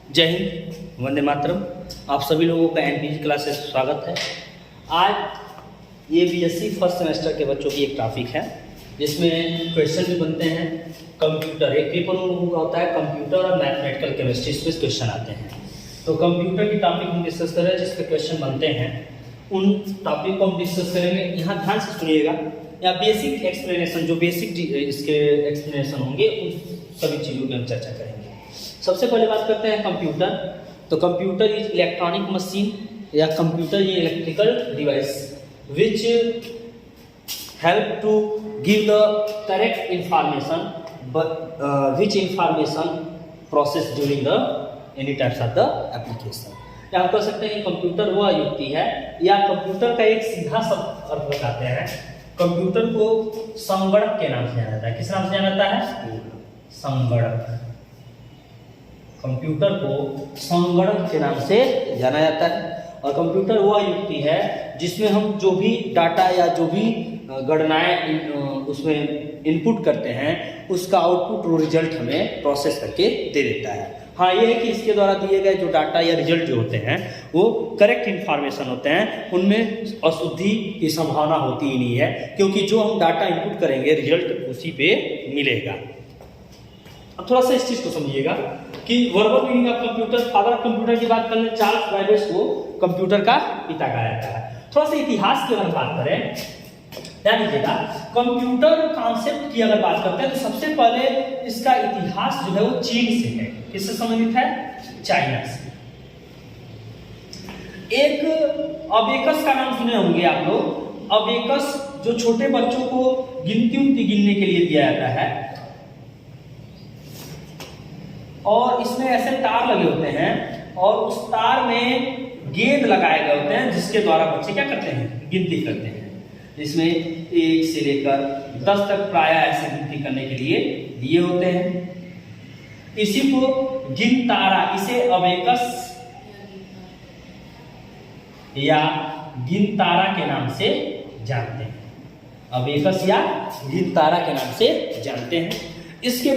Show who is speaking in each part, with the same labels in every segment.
Speaker 1: जय हिंद, वंदे मातरम। आप सभी लोगों का एनपीजी क्लासेस स्वागत है। आज ये बीएससी फर्स्ट सेमेस्टर के बच्चों की एक टॉपिक है जिसमें क्वेश्चन भी बनते हैं। कंप्यूटर एक पेपर लोगों का होता है, कंप्यूटर और मैथमेटिकल केमिस्ट्री में क्वेश्चन आते हैं। तो कंप्यूटर की टॉपिक हम डिस्कस कर रहे हैं जिसपे क्वेश्चन बनते हैं, उन टॉपिक को हम डिस्कस करेंगे। यहाँ ध्यान से सुनिएगा, या बेसिक एक्सप्लेनेशन, जो बेसिक इसके एक्सप्लेनेशन होंगे उन सभी चीज़ों की हम चर्चा करेंगे। सबसे पहले बात करते हैं कंप्यूटर। तो कंप्यूटर इज इलेक्ट्रॉनिक मशीन या कंप्यूटर ये electrical device which help to give the correct information which information process during the any types of the application. या हम कह सकते हैं कंप्यूटर वह युक्ति है, या कंप्यूटर का एक सीधा शब्द अर्थ बताते हैं। कंप्यूटर को संगणक के नाम से जाना जाता है। किस नाम से जाना जाता है? संगणक। कंप्यूटर को संगणक के नाम से जाना जाता है। और कंप्यूटर वह युक्ति है जिसमें हम जो भी डाटा या जो भी गणनाएं उसमें इनपुट करते हैं उसका आउटपुट वो रिजल्ट हमें प्रोसेस करके दे देता है। हाँ, ये है कि इसके द्वारा दिए गए जो डाटा या रिजल्ट जो होते हैं वो करेक्ट इन्फॉर्मेशन होते हैं, उनमें अशुद्धि की संभावना होती ही नहीं है, क्योंकि जो हम डाटा इनपुट करेंगे रिजल्ट उसी पे मिलेगा। अब थोड़ा सा इस चीज को समझिएगा कि verbal meaning of computer. Father of computer की बात करें, चार्ल्स बैबेज को कंप्यूटर का पिता कहा जाता है। थोड़ा सा इतिहास की अगर बात करें, ध्यान दीजिएगा, कंप्यूटर कॉन्सेप्ट की अगर बात करते हैं तो सबसे पहले इसका इतिहास जो है वो चीन से है। किससे संबंधित है? चाइना से। एक अबेकस का नाम सुने होंगे आप लोग। अबेकस जो छोटे बच्चों को गिनती गिनने के लिए दिया जाता है, और इसमें ऐसे तार लगे होते हैं और उस तार में गेंद लगाए गए होते हैं जिसके द्वारा बच्चे क्या करते हैं? गिनती करते हैं। इसमें 1 से लेकर 10 तक प्राय ऐसे गिनती करने के लिए दिए होते हैं। इसी को गिनतारा, इसे अबेकस या गिनतारा के नाम से जानते हैं। अबेकस या गिनतारा के नाम से जानते हैं। इसके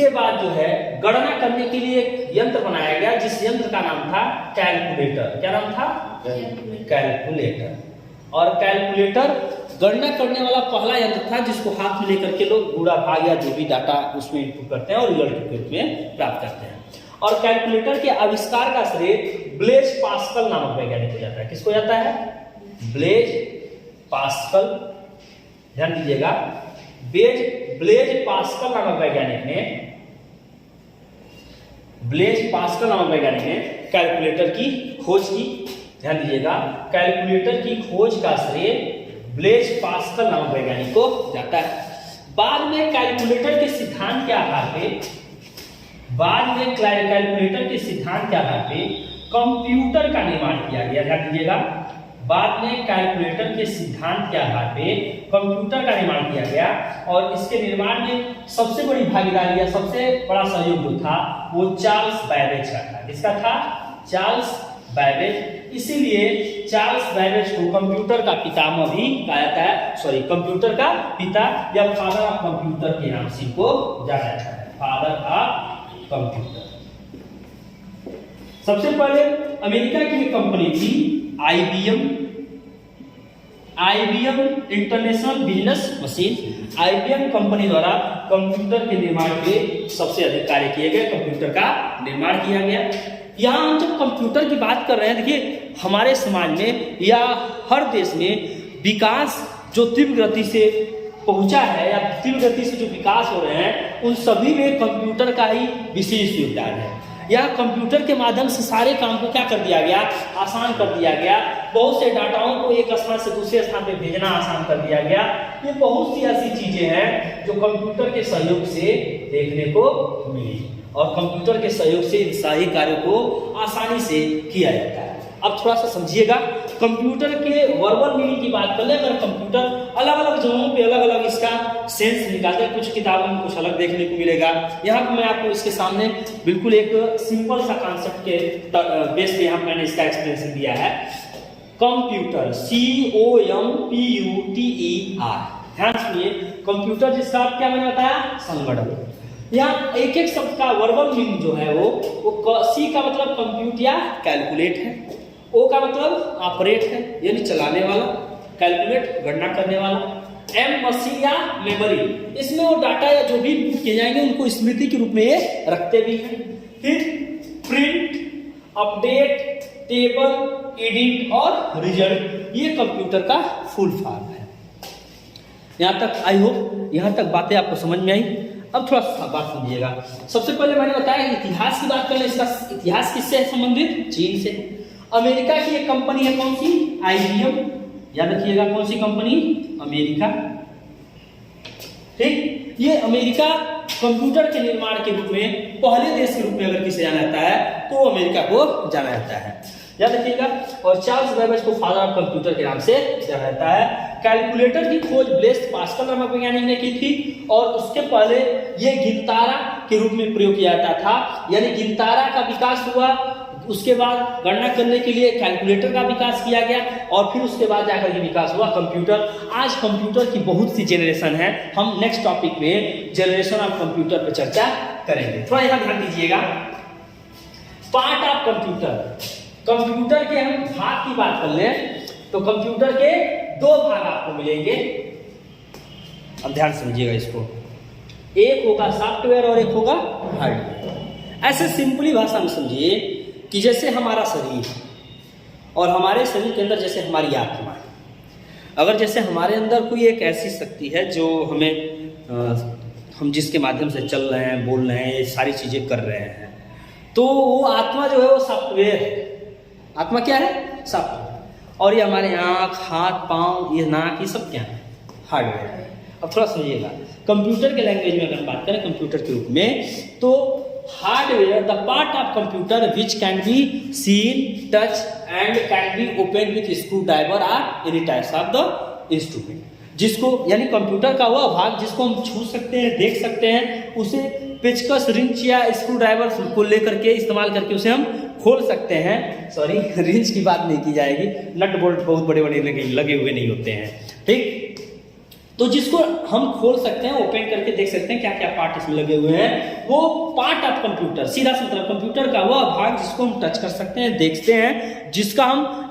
Speaker 1: बाद जो है गणना करने के लिए एक यंत्र बनाया गया जिस यंत्र का नाम था कैलकुलेटर। क्या नाम था? कैलकुलेटर। और कैलकुलेटर गणना करने वाला पहला यंत्र था जिसको हाथ में लेकर के लोग गुणा भाग या जो भी डाटा उसमें इनपुट करते हैं और रिजल्ट के रूप में प्राप्त करते हैं। और कैलकुलेटर के आविष्कार का श्रेय ब्लेज पास्कल नामक वैज्ञानिक को जाता है। किसको जाता है? Blaise Pascal. ध्यान दीजिएगा, ब्लेज पास्कल नामक वैज्ञानिक ने कैलकुलेटर की खोज की। ध्यान दीजिएगा, कैलकुलेटर की खोज का श्रेय ब्लेज पास्कल नामक वैज्ञानिक को जाता है। बाद में कैलकुलेटर के सिद्धांत के आधार पे कंप्यूटर का निर्माण किया गया। ध्यान दीजिएगा, बाद में कैलकुलेटर के सिद्धांत के आधार पे कंप्यूटर का निर्माण किया गया, और इसके निर्माण में सबसे बड़ी भागीदारी या सबसे बड़ा सहयोग जो था वो चार्ल्स बैबेज का था। किसका था? Charles Babbage. इसीलिए चार्ल्स बैबेज को कंप्यूटर का पितामह भी कहा जाता है, कंप्यूटर का पिता या फादर ऑफ कंप्यूटर के नाम से इनको जाना जाता है, फादर ऑफ कंप्यूटर। सबसे पहले अमेरिका की एक कंपनी थी IBM international business machine. IBM company द्वारा कंप्यूटर के निर्माण पे सबसे अधिक कार्य किए गए, कंप्यूटर का निर्माण किया गया। यहाँ हम जब कंप्यूटर की बात कर रहे हैं, देखिए हमारे समाज में या हर देश में विकास जो तीव्र गति से पहुंचा है या तीव्र गति से जो विकास हो रहे हैं उन सभी में कंप्यूटर का ही विशेष योगदान है। या कंप्यूटर के माध्यम से सारे काम को क्या कर दिया गया? आसान कर दिया गया। बहुत से डाटाओं को एक स्थान से दूसरे स्थान पे भेजना आसान कर दिया गया। ये बहुत सी ऐसी चीजें हैं जो कंप्यूटर के सहयोग से देखने को मिली, और कंप्यूटर के सहयोग से इन सारे कार्यों को आसानी से किया जाता है। अब थोड़ा सा समझिएगा, कंप्यूटर के वर्बल मीनिंग की बात कर ले, अगर कंप्यूटर अलग अलग जगहों पे अलग अलग इसका सेंस निकालते हैं, कुछ किताबों में कुछ अलग देखने को मिलेगा। यहाँ पर मैं आपको इसके सामने बिल्कुल एक सिंपल सा कॉन्सेप्ट के बेस पे यहाँ मैंने इसका एक्सप्लेनेशन दिया है। Computer, COMPUTER। ध्यान सुनिए, कंप्यूटर जिसका आप क्या मैंने बताया? संगणक। यहाँ एक एक शब्द का वर्बल मीनिंग जो है वो सी का मतलब कंप्यूट या कैलकुलेट है, ओ का मतलब ऑपरेट है यानी चलाने वाला, कैलकुलेट गणना करने वाला, एम मशीन या मेमोरी, इसमें वो डाटा या जो भी इनपुट किए जाएंगे उनको स्मृति के रूप में ये रखते भी हैं। फिर प्रिंट, अपडेट, टेबल, एडिट और रिजल्ट, ये कंप्यूटर का फुल फॉर्म है। यहाँ तक आई होप यहाँ तक बातें आपको समझ में आई। अब थोड़ा सा बात समझिएगा। सबसे पहले मैंने बताया इतिहास की बात करें, इसका इतिहास किससे है संबंधित? चीन से। अमेरिका की एक कंपनी है कौन सी? IBM, याद रखिएगा कौन सी कंपनी? अमेरिका। ठीक, ये अमेरिका कंप्यूटर के निर्माण के रूप में पहले देश के रूप में अगर किसे जाना जाता है तो अमेरिका को जाना जाता है, याद रखिएगा। और चार्ल्स बेबेज को फादर ऑफ कंप्यूटर के नाम से जाना जाता है। कैलकुलेटर की खोज ब्लेस पास्कल नामक वैज्ञानिक ने की थी और उसके पहले ये गिनतारा के रूप में प्रयोग किया जाता था, यानी गिनतारा का विकास हुआ, उसके बाद गणना करने के लिए कैलकुलेटर का विकास किया गया और फिर उसके बाद जाकर के विकास हुआ कंप्यूटर। आज कंप्यूटर की बहुत सी जनरेशन है, हम नेक्स्ट टॉपिक में जनरेशन ऑफ कंप्यूटर पे चर्चा करेंगे। थोड़ा यहाँ ध्यान दीजिएगा। पार्ट ऑफ कंप्यूटर, कंप्यूटर के हम भाग की बात कर लें तो कंप्यूटर के दो भाग आपको मिलेंगे। अब ध्यान समझिएगा इसको, एक होगा सॉफ्टवेयर और एक होगा हार्डवेयर। ऐसे सिंपली भाषा में समझिए कि जैसे हमारा शरीर और हमारे शरीर के अंदर जैसे हमारी आत्मा है, अगर जैसे हमारे अंदर कोई एक ऐसी शक्ति है जो हमें हम जिसके माध्यम से चल रहे हैं, बोल रहे हैं, ये सारी चीजें कर रहे हैं, तो वो आत्मा जो है वो सॉफ्टवेयर है। आत्मा क्या है? सॉफ्टवेयर। और ये हमारे आँख, हाथ, पाँव, ये नाक, ये सब क्या है? हार्डवेयर है। अब थोड़ा समझिएगा, कंप्यूटर के लैंग्वेज में अगर बात करें कंप्यूटर के रूप में, तो hardware the part of computer which can be seen, touch and can be open with screw driver और any types of the instrument, जिसको यानी कंप्यूटर का वह भाग जिसको हम छू सकते हैं, देख सकते हैं, उसे पेचकस, रिंच या स्क्रू ड्राइवर को लेकर के इस्तेमाल करके उसे हम खोल सकते हैं। सॉरी, रिंच की बात नहीं की जाएगी, नट बोल्ट बहुत बड़े बड़े लगे हुए नहीं होते हैं। ठीक, तो जिसको हम खोल सकते हैं, ओपन करके देख सकते हैं क्या क्या पार्ट इसमें लगे हुए हैं, वो पार्ट ऑफ कंप्यूटर। सीधा सा मतलब कंप्यूटर का वह भाग जिसको हम टच कर सकते हैं, देखते हैं, जिसका हम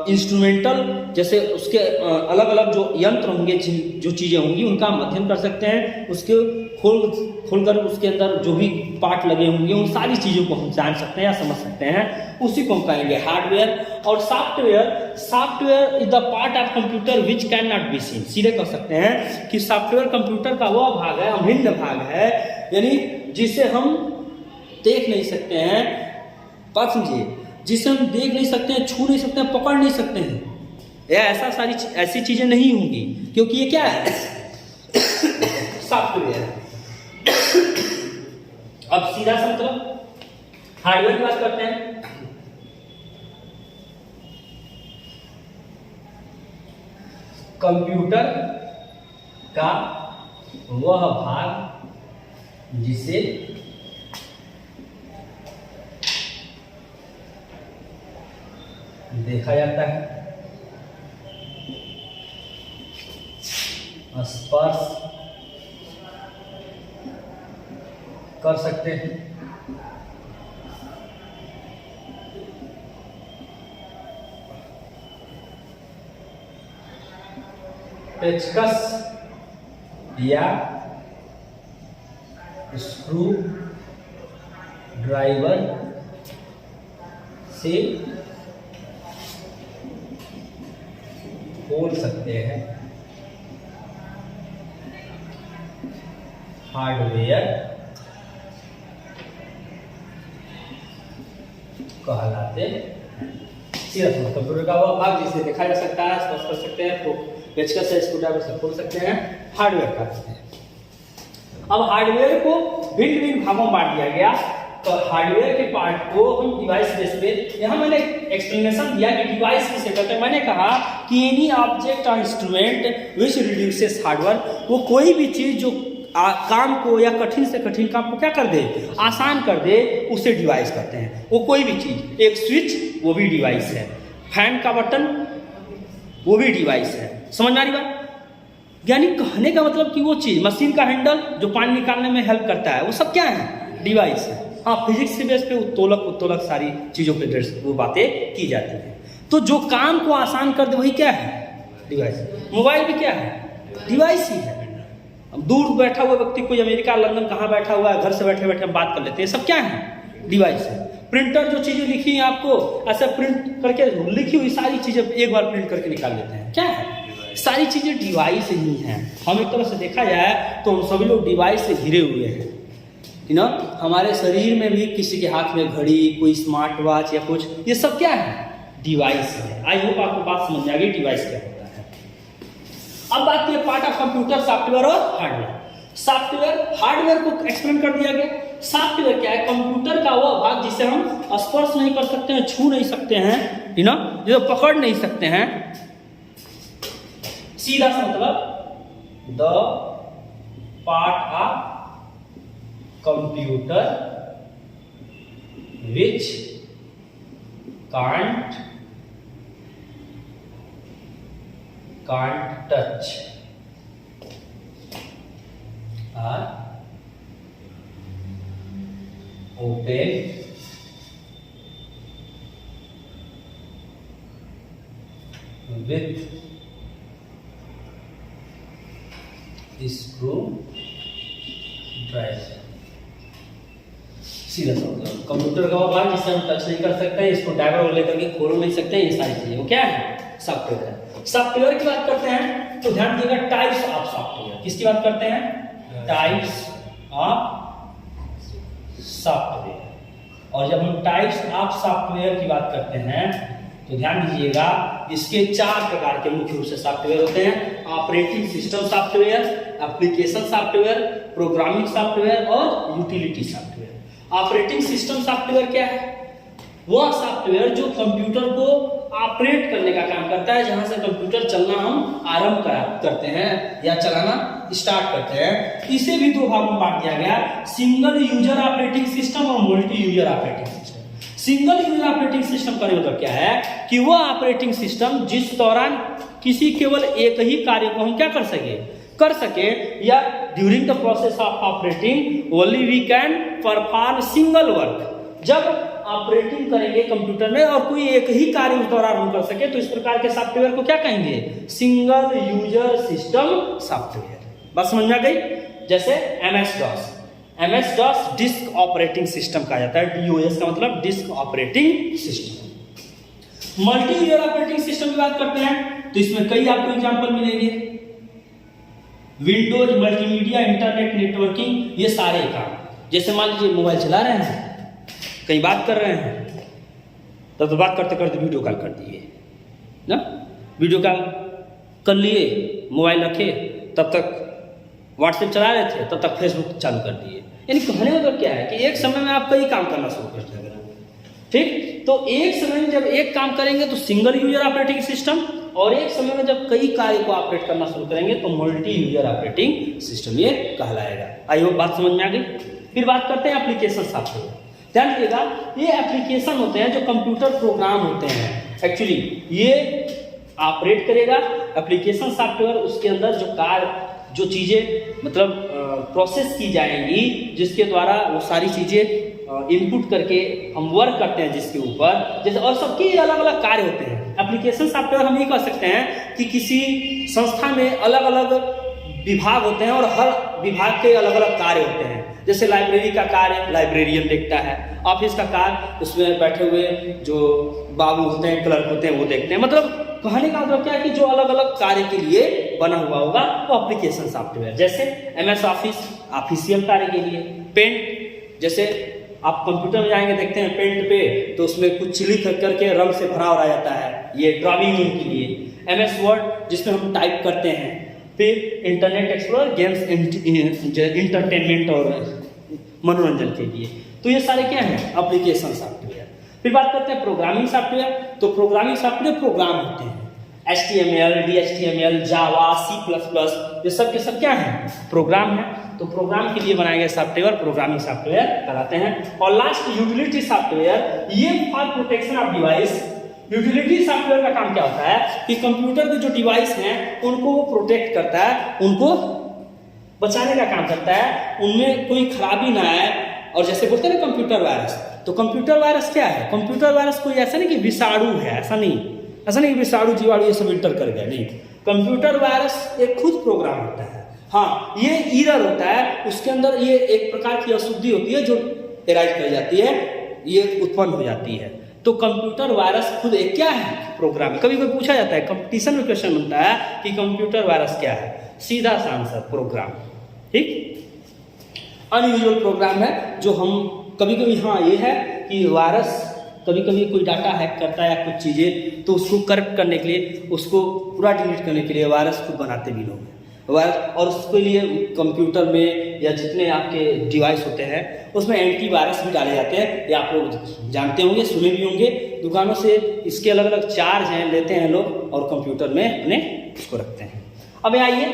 Speaker 1: इंस्ट्रूमेंटल जैसे उसके अलग अलग जो यंत्र होंगे, जो चीजें होंगी उनका हम अध्ययन कर सकते हैं, उसके खोलकर उसके अंदर जो भी पार्ट लगे होंगे उन सारी चीजों को हम जान सकते हैं या समझ सकते हैं, उसी को हम कहेंगे हार्डवेयर। और software is the part of computer which can not be seen. सीधे कह सकते हैं कि सॉफ्टवेयर कंप्यूटर का वह भाग है, अभिन्न भाग है, यानी जिसे हम देख नहीं सकते हैं, बात समझिए, जिसे हम देख नहीं सकते हैं, छू नहीं सकते हैं, पकड़ नहीं सकते हैं, या ऐसी चीजें नहीं होंगी, क्योंकि ये क्या है? सॉफ्टवेयर है। अब सीधा सा मतलब हार्डवेयर की बात करते हैं। कंप्यूटर का वह भाग जिसे देखा जाता है, स्पर्श कर सकते हैं, पेचकस या स्क्रू ड्राइवर से खोल सकते हैं। हार्डवेयर कहलाते सिर्फ कंप्यूटर का वह भाग जिसे देखा जा सकता है, स्पर्श कर सकते हैं, तो पेचकस से स्क्रू ड्राइवर से खोल सकते हैं, हार्डवेयर कहलाते हैं। अब हार्डवेयर को भिन्न भिन्न भागों में बांट दिया गया, तो हार्डवेयर के पार्ट को हम डिवाइस बेस पे, यहाँ मैंने एक्सप्लेनेशन दिया कि डिवाइस किसे कहते हैं। मैंने कहा कि एनी ऑब्जेक्ट और इंस्ट्रूमेंट विच रिड्यूसेस हार्डवेयर, वो कोई भी चीज जो काम को या कठिन से कठिन काम को क्या कर दे, आसान कर दे, उसे डिवाइस कहते हैं। वो कोई भी चीज, एक स्विच वो भी डिवाइस है, फैन का बटन वो भी डिवाइस है। समझ में आ रही बात? यानी कहने का मतलब कि वो चीज़, मशीन का हैंडल जो पानी निकालने में हेल्प करता है, वो सब क्या है? डिवाइस है। हाँ, फिजिक्स के बेस पे उत्तोलक सारी चीज़ों पे वो बातें की जाती हैं। तो जो काम को आसान कर दे वही क्या है? डिवाइस। मोबाइल भी क्या है? डिवाइस ही है। अब दूर बैठा हुआ व्यक्ति, कोई अमेरिका, लंदन कहाँ बैठा हुआ है, घर से बैठे बैठे हम बात कर लेते हैं, सब क्या है? डिवाइस है। प्रिंटर जो चीज़ें लिखी हैं आपको, ऐसा प्रिंट करके लिखी हुई सारी चीज़ें एक बार प्रिंट करके निकाल लेते हैं, क्या है? सारी चीज़ें डिवाइस ही हैं। हम एक तरह से देखा जाए तो हम सभी लोग डिवाइस से घिरे हुए हैं, यू नो। हमारे शरीर में भी किसी के हाथ में घड़ी, कोई स्मार्ट वॉच या कुछ, ये सब क्या है? डिवाइस है। आई होप आपको बात समझ में आ गई डिवाइस क्या होता है। अब बात की पार्ट ऑफ कंप्यूटर, सॉफ्टवेयर और हार्डवेयर। सॉफ्टवेयर, हार्डवेयर को एक्सप्लेन कर दिया गया। सॉफ्टवेयर क्या है? कंप्यूटर का वह भाग जिसे हम स्पर्श नहीं कर सकते हैं, छू नहीं सकते हैं, यू नो, जो पकड़ नहीं सकते हैं। सीधा सा मतलब the part of computer which can't touch or open with screw drive। सीधा सा मतलब कंप्यूटर का वो भाग जिसे हम टच नहीं कर सकते हैं, इसको ड्राइवर लेकर के खोल नहीं सकते हैं, ये सारी चीजें वो क्या है? सॉफ्टवेयर है। सॉफ्टवेयर की बात करते हैं तो ध्यान दीजिएगा, टाइप्स ऑफ सॉफ्टवेयर। किसकी बात करते हैं? Types of software. और जब हम टाइप्स ऑफ सॉफ्टवेयर की बात करते हैं तो ध्यान दीजिएगा, इसके 4 प्रकार के मुख्य रूप से सॉफ्टवेयर होते हैं। Operating system software, application software, programming software और utility software. Operating system software क्या है? वह सॉफ्टवेयर जो कंप्यूटर को ऑपरेट करने का काम करता है, जहां से कंप्यूटर चलना हम आरंभ करते हैं या चलाना स्टार्ट करते हैं। इसे भी 2 भागों में बांट दिया गया, सिंगल यूजर ऑपरेटिंग सिस्टम और multi user operating system. Single user operating system का मतलब क्या है कि वह ऑपरेटिंग सिस्टम जिस दौरान किसी केवल एक ही कार्य को हम क्या कर सके, या during the process of operating only we can perform single work. जब ऑपरेटिंग करेंगे कंप्यूटर में और कोई एक ही कार्य उस दौरान हम कर सके, तो इस प्रकार के सॉफ्टवेयर को क्या कहेंगे? Single user system software. बात समझ में आ गई? जैसे MS DOS disk operating system कहा जाता है। DOS का मतलब disk operating system. Multi user operating system की बात करते हैं तो इसमें कई आपको एग्जांपल मिलेंगे। विंडोज, मल्टीमीडिया, इंटरनेट, नेटवर्किंग, ये सारे काम। जैसे मान लीजिए मोबाइल चला रहे हैं, कहीं बात कर रहे हैं, तब तो बात करते करते वीडियो कॉल कर दिए ना, वीडियो कॉल कर लिए, मोबाइल रखे, तब तक व्हाट्सएप चला रहे थे, तब तक फेसबुक चालू कर दिए। यानी कहने का मतलब क्या है कि एक समय में आप कई काम करना शुरू कर देंगे। ठीक, तो एक समय में जब एक काम करेंगे तो सिंगल यूजर ऑपरेटिंग सिस्टम, और एक समय में जब कई कार्य को ऑपरेट करना शुरू करेंगे तो मल्टी यूजर ऑपरेटिंग सिस्टम ये कहलाएगा। आई होप बात समझ में आ गई। फिर बात करते हैं एप्लीकेशन सॉफ्टवेयर। ध्यान दीजिएगा, ये एप्लीकेशन होते हैं जो कंप्यूटर प्रोग्राम होते हैं, एक्चुअली ये ऑपरेट करेगा एप्लीकेशन सॉफ्टवेयर। उसके अंदर जो कार्य, जो चीजें मतलब प्रोसेस की जाएंगी, जिसके द्वारा वो सारी चीजें इनपुट करके हम वर्क करते हैं जिसके ऊपर, जैसे, और सबके अलग अलग कार्य होते हैं। एप्लीकेशन सॉफ्टवेयर हम ये कह सकते हैं कि किसी संस्था में अलग अलग विभाग होते हैं और हर विभाग के अलग अलग कार्य होते हैं। जैसे लाइब्रेरी का कार्य लाइब्रेरियन देखता है, ऑफिस का कार्य उसमें बैठे हुए जो बाबू होते हैं, क्लर्क होते हैं, वो देखते हैं। मतलब कहने का मतलब क्या है कि जो अलग अलग कार्य के लिए बना हुआ होगा वो एप्लीकेशन सॉफ्टवेयर। जैसे MS ऑफिस ऑफिशियल कार्य के लिए, पेंट, जैसे आप कंप्यूटर में जाएंगे देखते हैं पेंट पे तो उसमें कुछ लिख करके रंग से भरा हुआ रहता है, ये ड्राइंग के लिए। MS वर्ड जिसमें हम टाइप करते हैं। फिर इंटरनेट एक्सप्लोरर, गेम्स, इंटरटेनमेंट और मनोरंजन के लिए। तो ये सारे क्या हैं? Application software. फिर बात करते हैं प्रोग्रामिंग सॉफ्टवेयर। तो प्रोग्रामिंग सॉफ्टवेयर प्रोग्राम होते हैं, HTML, DHTML, जावा, C++, ये सब के सब क्या हैं? प्रोग्राम है। तो प्रोग्राम के लिए बनाए गए सॉफ्टवेयर प्रोग्रामिंग सॉफ्टवेयर कहलाते हैं। और लास्ट यूटिलिटी सॉफ्टवेयर, ये for protection of device, utility software का काम क्या होता है कि कंप्यूटर के जो डिवाइस हैं उनको वो प्रोटेक्ट करता है, उनको बचाने का काम करता है, उनमें कोई खराबी ना आए। और जैसे बोलते हैं ना कंप्यूटर वायरस, तो कंप्यूटर वायरस क्या है? कंप्यूटर वायरस कोई ऐसा नहीं कि विषाणु है, ऐसा नहीं विषाणु जीवाणु ये सब इंटर कर गया, नहीं। कंप्यूटर वायरस एक खुद प्रोग्राम होता है। हाँ, ये एरर होता है, उसके अंदर ये एक प्रकार की अशुद्धि होती है जो एराइज कर जाती है, ये उत्पन्न हो जाती है। तो कंप्यूटर वायरस खुद एक क्या है? प्रोग्राम। कभी कोई पूछा जाता है, कंपटीशन में क्वेश्चन बनता है कि कंप्यूटर वायरस क्या है, सीधा सा आंसर प्रोग्राम। ठीक, अनयूजुअल प्रोग्राम है जो हम कभी कभी, हाँ ये है कि वायरस कभी कभी कोई डाटा हैक करता है या कुछ चीज़ें, तो उसको करप्ट करने के लिए, उसको पूरा डिलीट करने के लिए वायरस खुद बनाते भी लोग हैं वायरस। और उसके लिए कंप्यूटर में या जितने आपके डिवाइस होते हैं उसमें एंटीवायरस भी डाले जाते हैं। ये आप लोग जानते होंगे, सुने भी होंगे, दुकानों से इसके अलग अलग चार्ज हैं, लेते हैं लोग और कंप्यूटर में अपने उसको रखते हैं। अब आइए,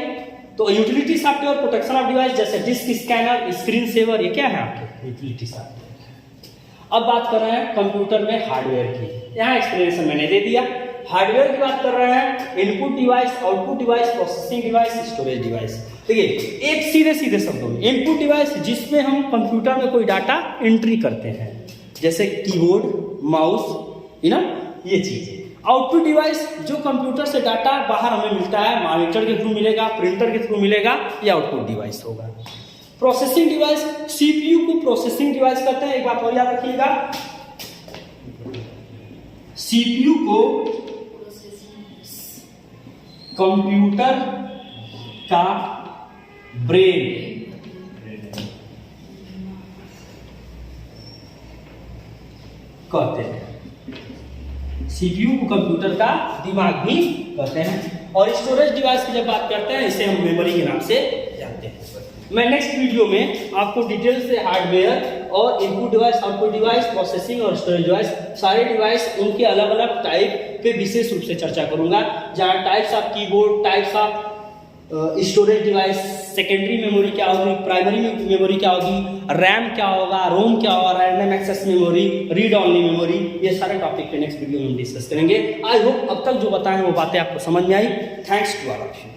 Speaker 1: तो utility software, protection of device, जैसे डिस्क स्कैनर, स्क्रीन सेवर, ये क्या है आपके यूटिलिटी सॉफ्टवेयर। अब बात कर रहे हैं कंप्यूटर में हार्डवेयर की। यहाँ एक्सप्लेनेशन मैंने दे दिया। हार्डवेयर की बात कर रहे हैं, input device, output device, processing device, storage device. देखिए, एक सीधे सीधे शब्दों में, इनपुट डिवाइस जिसमें हम कंप्यूटर में कोई डाटा एंट्री करते हैं, जैसे कीबोर्ड, माउस, ये चीजें। आउटपुट डिवाइस जो कंप्यूटर से डाटा बाहर हमें मिलता है, मॉनिटर के थ्रू मिलेगा, प्रिंटर के थ्रू मिलेगा, ये आउटपुट डिवाइस होगा। प्रोसेसिंग डिवाइस, सीपीयू को प्रोसेसिंग डिवाइस कहते हैं। एक बात और याद रखिएगा, सीपीयू को कंप्यूटर का ब्रेन कहते हैं, सीपीयू को कंप्यूटर का दिमाग भी कहते हैं। और स्टोरेज डिवाइस की जब बात करते हैं, इसे हम मेमोरी के नाम से जानते हैं। मैं नेक्स्ट वीडियो में आपको डिटेल से हार्डवेयर और input device, output device, processing और स्टोरेज डिवाइस, सारे डिवाइस उनके अलग अलग टाइप पे विशेष रूप से चर्चा करूंगा, जहाँ types of keyboard, types of storage device, secondary memory क्या होगी, प्राइमरी मेमोरी क्या होगी, रैम क्या होगा, रोम क्या होगा, random access memory, read only memory, ये सारे टॉपिक पे नेक्स्ट वीडियो में हम डिस्कस करेंगे। आई होप अब तक जो बताएं वो बातें आपको समझ में आई। Thanks to all of you.